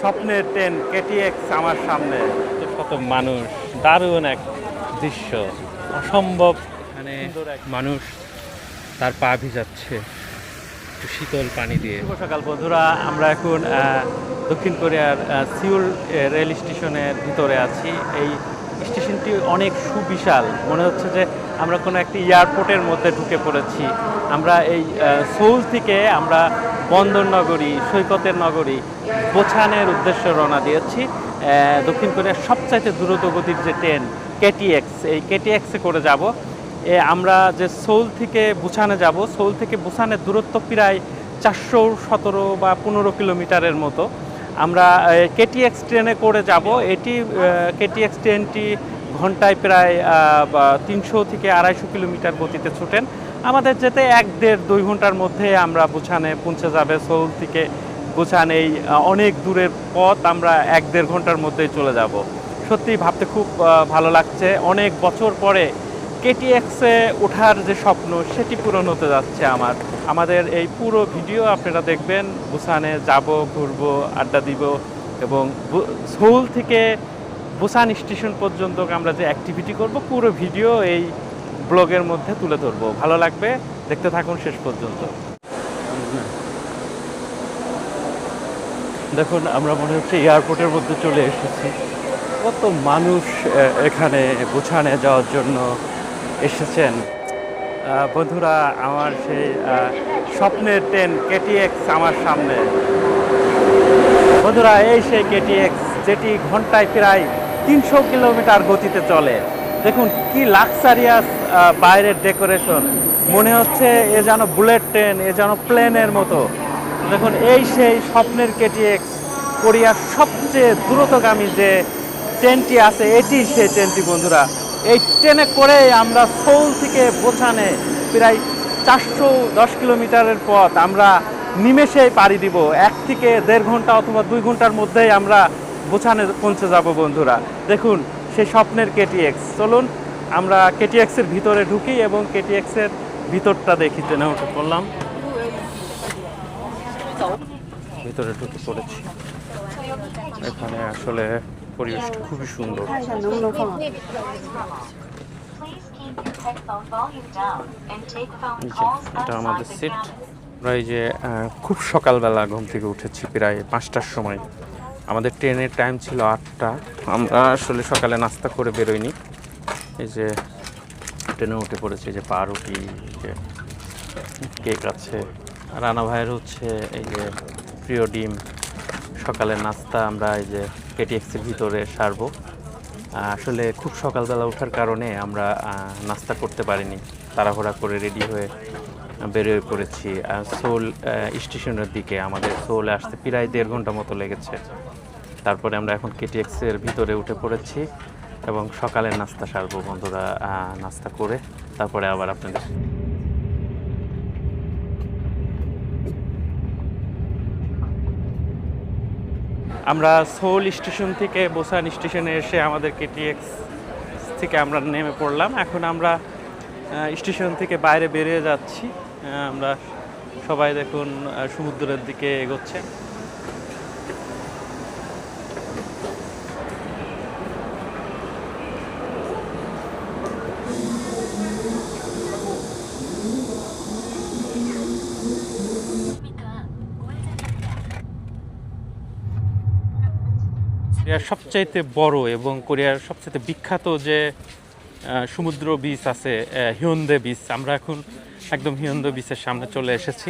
স্বপ্নের train KTX আমার সামনে, কত মানুষ, দারুণ এক দৃশ্য, অসম্ভব। এখানে মানুষ তার পা ভিজাচ্ছে একটু শীতল পানি দিয়ে। শুভ সকাল বন্ধুরা, আমরা এখন দক্ষিণ কোরিয়ার সিউল রেল স্টেশনের ভিতরে আছি। এই স্টেশনটি অনেক সুবিশাল, মনে হচ্ছে যে আমরা কোনো একটি এয়ারপোর্টের মধ্যে ঢুকে পড়েছি। আমরা এই সেউল থেকে আমরা বন্দর নগরী, সৈকতের নগরী বোছানের উদ্দেশ্যে রওনা দিয়েছি। দক্ষিণ কোরিয়ার সবচাইতে দ্রুতগতির যে ট্রেন কেটিএক্স, এই কেটিএক্সে করে যাব। আমরা যে সেউল থেকে বুসানে যাব, সেউল থেকে বুসানের দূরত্ব প্রায় 417 বা 15 কিলোমিটারের মতো। আমরা কেটিএক্স ট্রেনে করে যাব। এটি কেটিএক্স ট্রেনটি ঘন্টায় প্রায় 300 থেকে 250 কিলোমিটার গতিতে ছোটেন। আমাদের যেতে 1-1.5-2 ঘন্টার মধ্যে আমরা বুসানে পৌঁছে যাবে। সেউল থেকে বুসান এই অনেক দূরের পথ আমরা 1-1.5 ঘন্টার মধ্যেই চলে যাব। সত্যি ভাবতে খুব ভালো লাগছে। অনেক বছর পরে কেটিএক্সে ওঠার যে স্বপ্ন, সেটি পূরণ হতে যাচ্ছে আমাদের এই পুরো ভিডিও আপনারা দেখবেন। বুসানে যাব, ঘুরবো, আড্ডা দিব এবং সেউল থেকে বুসান স্টেশন পর্যন্ত আমরা যে অ্যাক্টিভিটি করব, পুরো ভিডিও এই ব্লগের মধ্যে তুলে ধরবো। ভালো লাগবে, দেখতে থাকুন শেষ পর্যন্ত। দেখুন, আমরা মনে হচ্ছে এয়ারপোর্টের মধ্যে চলে এসেছি। কত মানুষ এখানে বুসানে যাওয়ার জন্য এসেছেন। বন্ধুরা, আমার সেই স্বপ্নের ট্রেন কেটিএক্স আমার সামনে। বন্ধুরা, এই সেই কেটিএক্স যেটি ঘন্টায় প্রায় 300 কিলোমিটার গতিতে চলে। দেখুন কি লাক্সারিয়াস বাইরের ডেকোরেশন, মনে হচ্ছে এ যেন বুলেট ট্রেন, এ যেন প্লেনের মতো। দেখুন, এই সেই স্বপ্নের কেটিএক্স, কোরিয়ার সবচেয়ে দ্রুতগামী যে ট্রেনটি আছে, এটি সেই ট্রেনটি। বন্ধুরা, এই ট্রেনে করে আমরা সেউল থেকে বোছানে প্রায় 410 কিলোমিটারের পথ আমরা নিমেষেই পাড়ি দিব। 1 থেকে 1.5 ঘন্টা অথবা 2 ঘন্টার মধ্যেই আমরা বোছানে পৌঁছে যাব। বন্ধুরা দেখুন, সেই স্বপ্নের কেটিএক্স। চলুন আমরা কেটিএক্সের ভিতরে ঢুকি এবং কেটিএক্সের ভিতরটা দেখি। ট্রেনে উঠে পড়লাম, ভিতরে ঢুকে পড়েছি। এখানে আসলে পরিবেশটা খুবই সুন্দর। এটা আমাদের সিট। আমরা এই যে খুব সকালবেলা ঘুম থেকে উঠেছি, প্রায় 5টার সময়। আমাদের ট্রেনের টাইম ছিল 8টা। আমরা আসলে সকালে নাস্তা করে বেরোইনি। এই যে ট্রেনে উঠে পড়েছি, যে পাউরুটি, যে কেক আছে। রানা ভাইয়ের হচ্ছে এই যে প্রিয় ডিম। সকালের নাস্তা আমরা এই যে কেটিএক্সের ভিতরে সারবো। আসলে খুব সকালবেলা ওঠার কারণে আমরা নাস্তা করতে পারিনি, তাড়াহুড়া করে রেডি হয়ে বেরিয়ে পড়েছি সেউল স্টেশনের দিকে। আমাদের সেউলে আসতে প্রায় 1.5 ঘন্টা মতো লেগেছে। তারপরে আমরা এখন কেটিএক্সের ভিতরে উঠে পড়েছি এবং সকালের নাস্তা সারবো। বন্ধুরা, নাস্তা করে তারপরে আবার আপনাদের আমরা সেউল স্টেশন থেকে বোসান স্টেশনে এসে আমাদের কেটিএক্স থেকে আমরা নেমে পড়লাম। এখন আমরা স্টেশন থেকে বাইরে বেরিয়ে যাচ্ছি। আমরা সবাই দেখুন সমুদ্রের দিকে এগোচ্ছে। কোরিয়ার সবচাইতে বড় এবং কোরিয়ার সবচাইতে বিখ্যাত যে সমুদ্র বিচ আছে, হিয়ন্দে বিচ। আমরা এখন একদম হিয়ন্দে বিচের সামনে চলে এসেছি।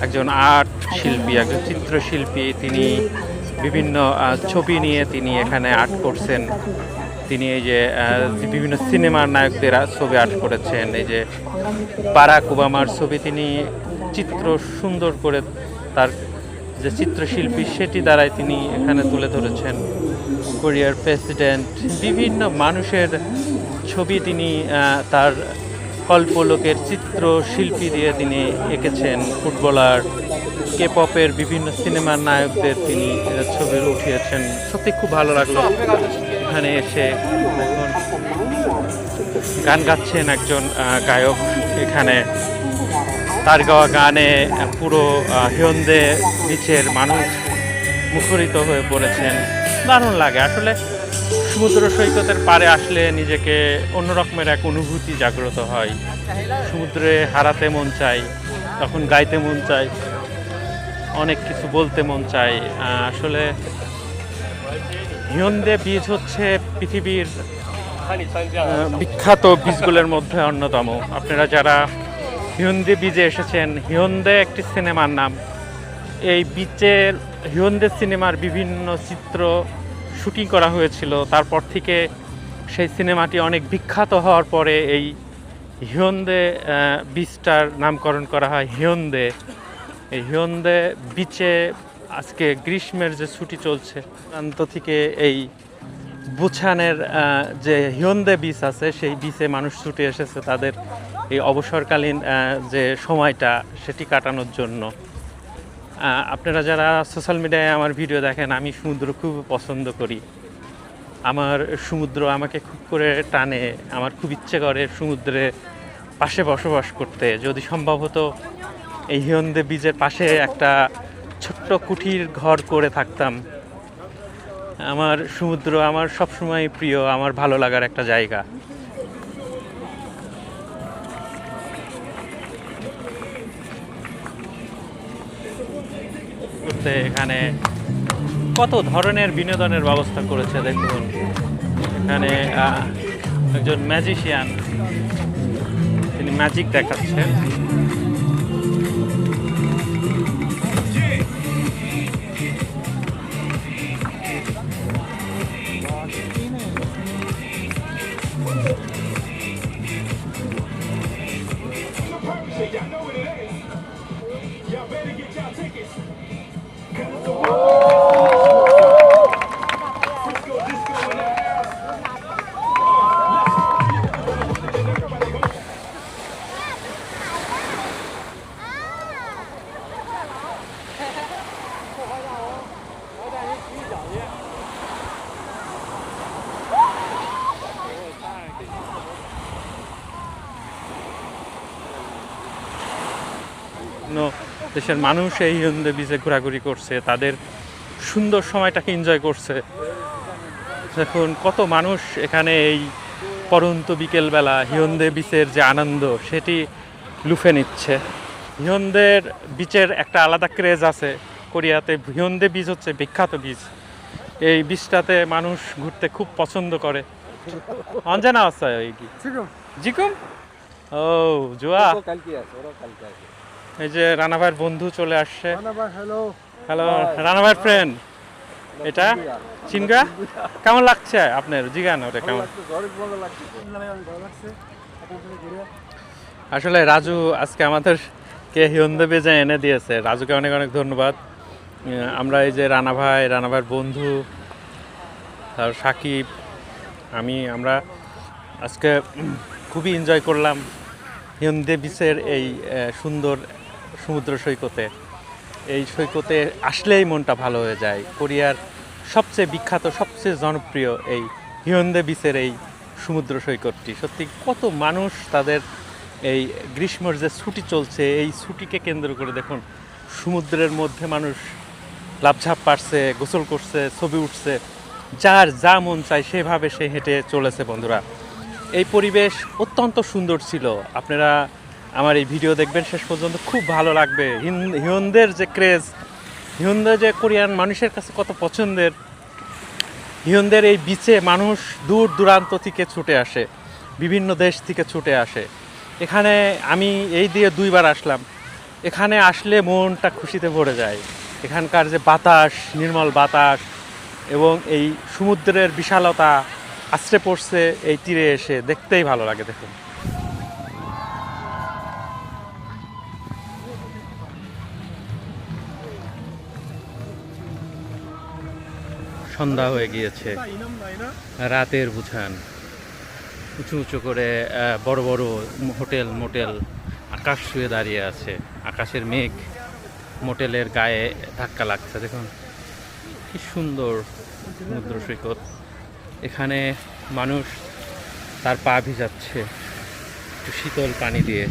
একজন আর্ট শিল্পী, একজন চিত্রশিল্পী, তিনি বিভিন্ন ছবি নিয়ে তিনি এখানে আর্ট করছেন। তিনি এই যে বিভিন্ন সিনেমার নায়কদের ছবি আর্ট করেছেন। এই যে বারাক ওবামার ছবি তিনি চিত্র সুন্দর করে তার যে চিত্রশিল্পী সেটি দ্বারাই তিনি এখানে তুলে ধরেছেন। কোরিয়ার প্রেসিডেন্ট, বিভিন্ন মানুষের ছবি তিনি তার কল্পলোকের চিত্রশিল্পী দিয়ে তিনি এঁকেছেন। ফুটবলার, কে-পপের বিভিন্ন সিনেমার নায়কদের তিনি ছবি উঠিয়েছেন। সত্যি খুব ভালো লাগলো এখানে এসে। এখন গান গাচ্ছেন একজন গায়ক এখানে। তার গাওয়া গানে পুরো হিয়ন্দে বিচের মানুষ মুখরিত হয়ে পড়েছেন। দারুণ লাগে আসলে। সমুদ্র সৈকতের পাড়ে আসলে নিজেকে অন্যরকমের এক অনুভূতি জাগ্রত হয়। সমুদ্রে হারাতে মন চায়, তখন গাইতে মন চায়, অনেক কিছু বলতে মন চায়। আসলে হিয়ন্দে বীজ হচ্ছে পৃথিবীর বিখ্যাত বীজগুলোর মধ্যে অন্যতম। আপনারা যারা হিয়ন্দে বীজে এসেছেন, হিয়ন্দে একটি সিনেমার নাম। এই বীচের হিয়ন্দে সিনেমার বিভিন্ন চিত্র শুটিং করা হয়েছিল। তারপর থেকে সেই সিনেমাটি অনেক বিখ্যাত হওয়ার পরে এই হিয়ন্দে বীচটার নামকরণ করা হয় হিয়ন্দে। এই হিয়ন্দে বিচে আজকে গ্রীষ্মের যে ছুটি চলছে, প্রান্ত থেকে এই বুছানের যে হিয়ন্দে বিচ আছে, সেই বিচে মানুষ ছুটে এসেছে তাদের এই অবসরকালীন যে সময়টা সেটি কাটানোর জন্য। আপনারা যারা সোশ্যাল মিডিয়ায় আমার ভিডিও দেখেন, আমি সমুদ্র খুব পছন্দ করি। আমার সমুদ্র আমাকে খুব করে টানে। আমার খুব ইচ্ছে করে সমুদ্রে পাশে বসবাস করতে। যদি সম্ভব হতো এই হিয়ন্দে বীজের পাশে একটা ছোট্ট কুঠির ঘর করে থাকতাম। আমার সমুদ্র আমার সবসময় প্রিয়, আমার ভালো লাগার একটা জায়গা। এখানে কত ধরনের বিনোদনের ব্যবস্থা করেছে দেখুন। এখানে একজন ম্যাজিশিয়ান, তিনি ম্যাজিক দেখাচ্ছেন। দেশের মানুষ এই হিয়ন্দে বিচে ঘোরাঘুরি করছে, তাদের সুন্দর সময়টাকে এনজয় করছে। দেখুন কত মানুষ এখানে এই পরন্ত বিকেলবেলা হিয়ন্দে বিচের যে আনন্দ সেটি লুফে নিচ্ছে। হিয়ন্দের বিচের একটা আলাদা ক্রেজ আছে কোরিয়াতে। হিয়ন্দে বিচ হচ্ছে বিখ্যাত বিচ। এই বিচটাতে মানুষ ঘুরতে খুব পছন্দ করে। অঞ্জনা আছে জিকুম ও জুয়া। এই যে রানা ভাইয়ের বন্ধু চলে আসছে। হ্যালো রানা ভাইয়ের ফ্রেন্ড। এটা চিনগা কেমন লাগছে আপনার? জিগান ওটা কেমন? আসলে রাজু আজকে আমাদেরকে হিয়ন্দে বেজে এনে দিয়েছে। রাজুকে অনেক অনেক ধন্যবাদ। আমরা এই যে রানা ভাইয়ের বন্ধু, তার সাকিব, আমরা আজকে খুবই এনজয় করলাম হিয়ন্দে বিচের এই সুন্দর সমুদ্র সৈকতে। এই সৈকতে আসলেই মনটা ভালো হয়ে যায়। কোরিয়ার সবচেয়ে বিখ্যাত, সবচেয়ে জনপ্রিয় এই হিয়ন্দে বিচের এই সমুদ্র সৈকতটি। সত্যি কত মানুষ তাদের এই গ্রীষ্মের যে ছুটি চলছে, এই ছুটিকে কেন্দ্র করে দেখুন সমুদ্রের মধ্যে মানুষ লাফঝাপ পারছে, গোসল করছে, ছবি উঠছে, যার যা মন চায় সেভাবে সে হেঁটে চলেছে। বন্ধুরা, এই পরিবেশ অত্যন্ত সুন্দর ছিল। আপনারা আমার এই ভিডিও দেখবেন শেষ পর্যন্ত, খুব ভালো লাগবে। হিয়ন্দের যে ক্রেজ, হিয়ন্দে যে কোরিয়ান মানুষের কাছে কত পছন্দের। হিয়ন্দের এই বিচে মানুষ দূর দূরান্ত থেকে ছুটে আসে, বিভিন্ন দেশ থেকে ছুটে আসে। এখানে আমি এই দিয়ে 2 বার আসলাম। এখানে আসলে মনটা খুশিতে ভরে যায়। এখানকার যে বাতাস, নির্মল বাতাস এবং এই সমুদ্রের বিশালতা আছড়ে পড়ছে এই তীরে এসে, দেখতেই ভালো লাগে। দেখুন সন্ধ্যা হয়ে গিয়েছে, রাতের বুঝান। উঁচু উঁচু করে বড় বড় হোটেল মোটেল আকাশ ছুঁয়ে দাঁড়িয়ে আছে। আকাশের মেঘ মোটেলের গায়ে ধাক্কা লাগছে। দেখুন কি সুন্দর সমুদ্র সৈকত। এখানে মানুষ তার পা ভিজাচ্ছে একটু শীতল পানি দিয়ে,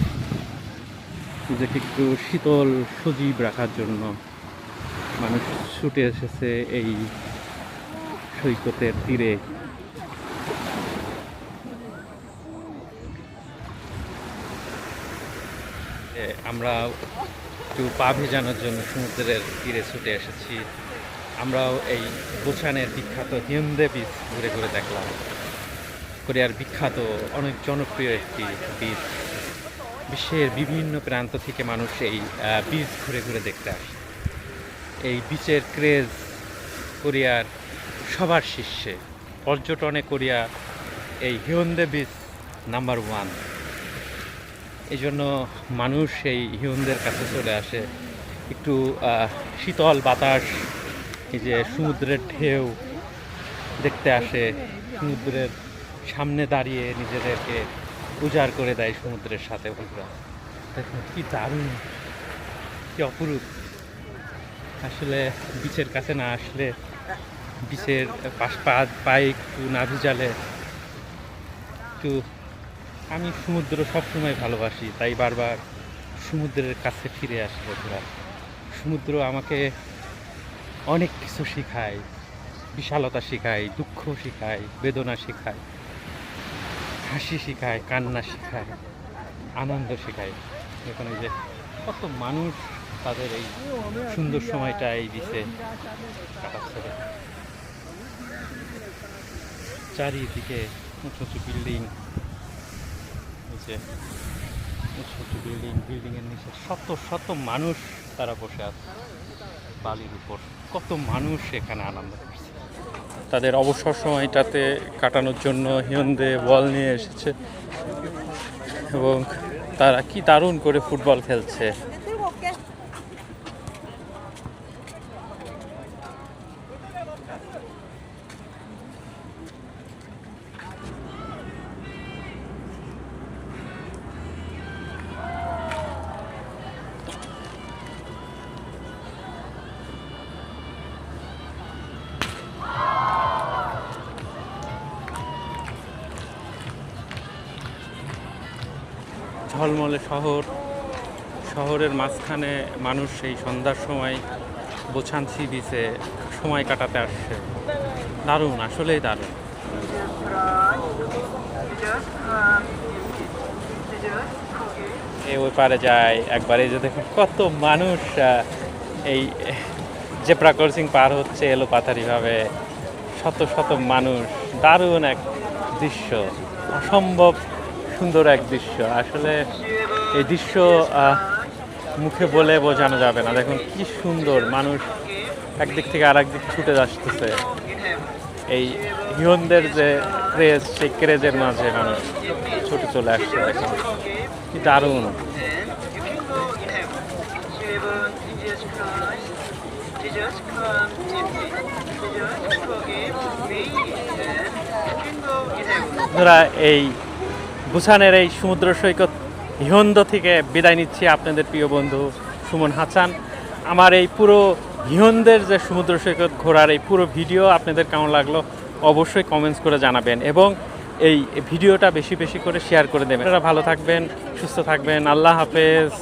নিজেকে একটু শীতল সজীব রাখার জন্য। মানুষ ছুটে এসেছে এই সৈকতের তীরে। আমরা একটু পা ভেজানোর জন্য সমুদ্রের তীরে ছুটে এসেছি। আমরাও এই বুসানের বিখ্যাত হিয়ুন্দে বিচ ঘুরে ঘুরে দেখলাম। কোরিয়ার বিখ্যাত অনেক জনপ্রিয় একটি বিচ। বিশ্বের বিভিন্ন প্রান্ত থেকে মানুষ এই বিচ ঘুরে ঘুরে দেখতে আসে। এই বিচের ক্রেজ কোরিয়ার সবার শীর্ষে। পর্যটনে কোরিয়া এই হিয়ুন্দে বিচ নাম্বার 1। এই জন্য মানুষ এই হিয়ুন্দের কাছে চলে আসে, একটু শীতল বাতাস, এই যে সমুদ্রের ঢেউ দেখতে আসে, সমুদ্রের সামনে দাঁড়িয়ে নিজেদেরকে উজাড় করে দেয় সমুদ্রের সাথে। বন্ধুরা দেখুন কি দারুণ, কি অপরূপ। আসলে বিচের কাছে না আসলে, বিচের পায়ে একটু না ভিজালে একটু, আমি সমুদ্র সবসময় ভালোবাসি, তাই বারবার সমুদ্রের কাছে ফিরে আসি। বন্ধুরা সমুদ্র আমাকে অনেক কিছু শেখায়, বিশালতা শেখায়, দুঃখ শেখায়, বেদনা শেখায়, হাসি শেখায়, কান্না শেখায়, আনন্দ শেখায়। এখানে যে কত মানুষ তাদের এই সুন্দর সময়টা এই বিচে কাটাচ্ছে। চারিদিকে উঁচু উঁচু বিল্ডিং, বিল্ডিংয়ের নিচে শত শত মানুষ তারা বসে আছে বালির উপর। কত মানুষ এখানে আনন্দ করছে, তাদের অবসর সময়টাতে কাটানোর জন্য হিয়ুন্দে বল নিয়ে এসেছে এবং তারা কি দারুণ করে ফুটবল খেলছে। ঝলমলে শহরের মাঝখানে মানুষ এই সন্ধ্যার সময় বোছানসি বিচে সময় কাটাতে আসছে। দারুণ, আসলেই দারুণ। ওই পারে যায় একবার, এই যে দেখুন কত মানুষ এই জেব্রা ক্রসিং পার হচ্ছে এলোপাথারিভাবে, শত শত মানুষ। দারুণ এক দৃশ্য, অসম্ভব সুন্দর এক দৃশ্য। আসলে এই দৃশ্য মুখে বলে বোঝানো যাবে না। দেখুন কি সুন্দর, মানুষ একদিক থেকে আরেক দিক ছুটে আসতেছে। এই হিয়ুন্দের যে ক্রেজ, সেই ক্রেজের মাঝে মানুষ ছুটে চলে আসছে। দেখুন কি দারুণ। ধরা এই বুসানের এই সমুদ্র সৈকত হিয়ুন্দ থেকে বিদায় নিচ্ছি। আপনাদের প্রিয় বন্ধু সুমন হাসান। আমার এই পুরো হিয়ুন্দের যে সমুদ্র সৈকত ঘোরার এই পুরো ভিডিও আপনাদের কেমন লাগলো অবশ্যই কমেন্টস করে জানাবেন এবং এই ভিডিওটা বেশি বেশি করে শেয়ার করে দেবেন। আপনারা ভালো থাকবেন, সুস্থ থাকবেন। আল্লাহ হাফেজ।